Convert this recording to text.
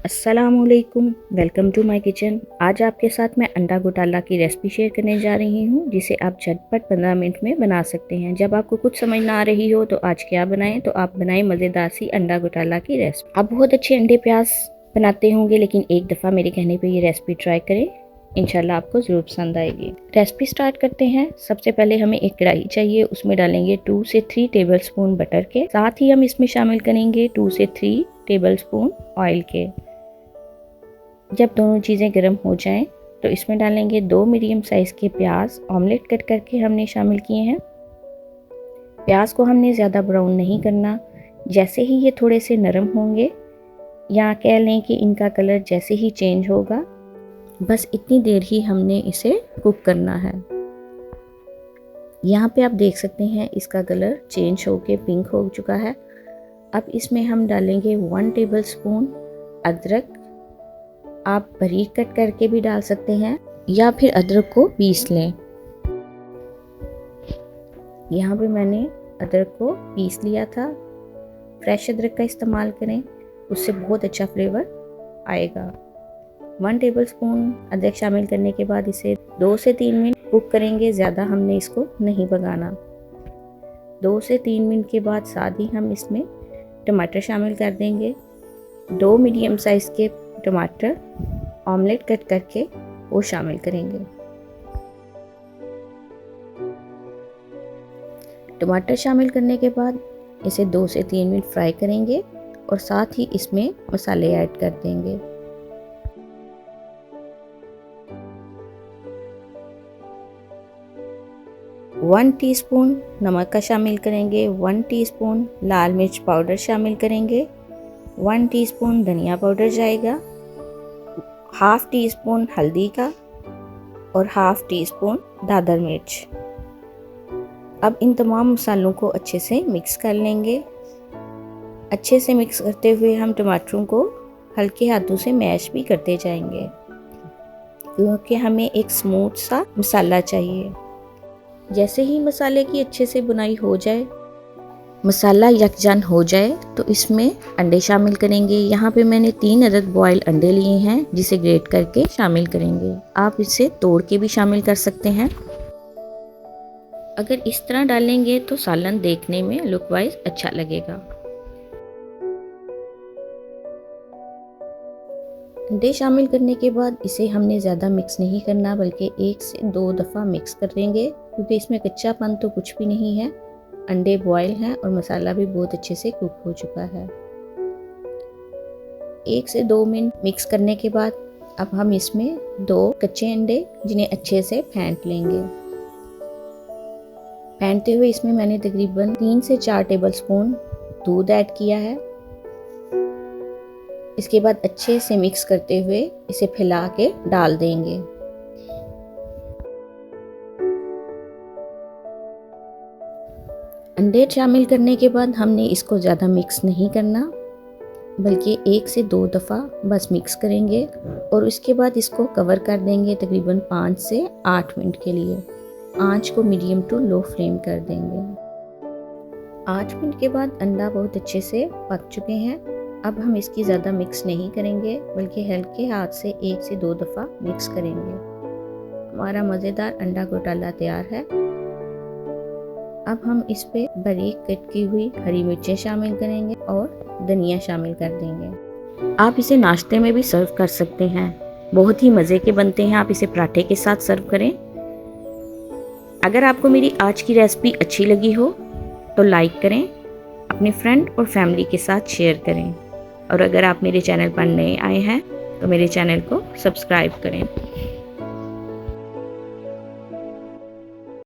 अस्सलामुअलैकुम, welcome to my kitchen. आज आपके साथ मैं अंडा घोटाला की रेसिपी शेयर करने जा रही हूँ, जिसे आप झटपट 15 मिनट में बना सकते हैं। जब आपको कुछ समझ ना आ रही हो तो आज क्या बनाएं, तो आप बनाएं मज़ेदार सी अंडा घोटाला की रेसिपी। आप बहुत अच्छे अंडे प्याज बनाते होंगे, लेकिन एक दफ़ा मेरे कहने पर ये रेसिपी ट्राई करें, इंशाल्लाह आपको ज़रूर पसंद आएगी। रेसिपी स्टार्ट करते हैं। सबसे पहले हमें एक कढ़ाई चाहिए, उसमें डालेंगे 2 से 3 टेबलस्पून बटर के। साथ ही हम इसमें शामिल करेंगे 2 से 3 टेबलस्पून ऑयल के। जब दोनों चीज़ें गर्म हो जाएं तो इसमें डालेंगे 2 मीडियम साइज़ के प्याज, ऑमलेट कट करके हमने शामिल किए हैं। प्याज को हमने ज़्यादा ब्राउन नहीं करना। जैसे ही ये थोड़े से नरम होंगे, या कह लें कि इनका कलर जैसे ही चेंज होगा, बस इतनी देर ही हमने इसे कुक करना है। यहाँ पे आप देख सकते हैं इसका कलर चेंज होके पिंक हो चुका है। अब इसमें हम डालेंगे 1 टेबलस्पून अदरक। आप बारीक कट करके भी डाल सकते हैं या फिर अदरक को पीस लें। यहाँ पे मैंने अदरक को पीस लिया था। फ्रेश अदरक का इस्तेमाल करें, उससे बहुत अच्छा फ्लेवर आएगा। 1 टेबलस्पून अदरक शामिल करने के बाद इसे 2 से 3 मिनट कुक करेंगे। ज़्यादा हमने इसको नहीं पकाना। 2 से 3 मिनट के बाद साथ ही हम इसमें टमाटर शामिल कर देंगे। 2 मीडियम साइज़ के टमाटर ऑमलेट कट करके वो शामिल करेंगे। टमाटर शामिल करने के बाद इसे 2 से 3 मिनट फ्राई करेंगे और साथ ही इसमें मसाले ऐड कर देंगे। वन टीस्पून नमक का शामिल करेंगे, 1 टीस्पून लाल मिर्च पाउडर शामिल करेंगे, 1 टीस्पून धनिया पाउडर जाएगा, हाफ टी स्पून हल्दी का और हाफ टी स्पून दादर मिर्च। अब इन तमाम मसालों को अच्छे से मिक्स कर लेंगे। अच्छे से मिक्स करते हुए हम टमाटरों को हल्के हाथों से मैश भी करते जाएंगे, क्योंकि हमें एक स्मूथ सा मसाला चाहिए। जैसे ही मसाले की अच्छे से बुनाई हो जाए, मसाला यकजान हो जाए, तो इसमें अंडे शामिल करेंगे। यहाँ पे मैंने 3 अदद बॉयल अंडे लिए हैं, जिसे ग्रेट करके शामिल करेंगे। आप इसे तोड़ के भी शामिल कर सकते हैं। अगर इस तरह डालेंगे तो सालन देखने में लुक वाइज अच्छा लगेगा। अंडे शामिल करने के बाद इसे हमने ज़्यादा मिक्स नहीं करना, बल्कि 1 से 2 दफ़ा मिक्स कर लेंगे, क्योंकि इसमें कच्चापन तो कुछ भी नहीं है। अंडे बॉयल हैं और मसाला भी बहुत अच्छे से कुक हो चुका है। 1 से 2 मिनट मिक्स करने के बाद अब हम इसमें 2 कच्चे अंडे, जिन्हें अच्छे से फेंट लेंगे। फेंटते हुए इसमें मैंने तकरीबन 3 से 4 टेबलस्पून दूध ऐड किया है। इसके बाद अच्छे से मिक्स करते हुए इसे फैला के डाल देंगे। अंडे शामिल करने के बाद हमने इसको ज़्यादा मिक्स नहीं करना, बल्कि 1 से 2 दफ़ा बस मिक्स करेंगे और उसके बाद इसको कवर कर देंगे तकरीबन 5 से 8 मिनट के लिए। आंच को मीडियम टू लो फ्लेम कर देंगे। 8 मिनट के बाद अंडा बहुत अच्छे से पक चुके हैं। अब हम इसकी ज़्यादा मिक्स नहीं करेंगे, बल्कि हल्के हाथ से 1 से 2 दफ़ा मिक्स करेंगे। हमारा मज़ेदार अंडा घोटाला तैयार है। अब हम इस पे बारीक कट की हुई हरी मिर्चें शामिल करेंगे और धनिया शामिल कर देंगे। आप इसे नाश्ते में भी सर्व कर सकते हैं, बहुत ही मज़े के बनते हैं। आप इसे पराठे के साथ सर्व करें। अगर आपको मेरी आज की रेसिपी अच्छी लगी हो तो लाइक करें, अपने फ्रेंड और फैमिली के साथ शेयर करें, और अगर आप मेरे चैनल पर नए आए हैं तो मेरे चैनल को सब्सक्राइब करें।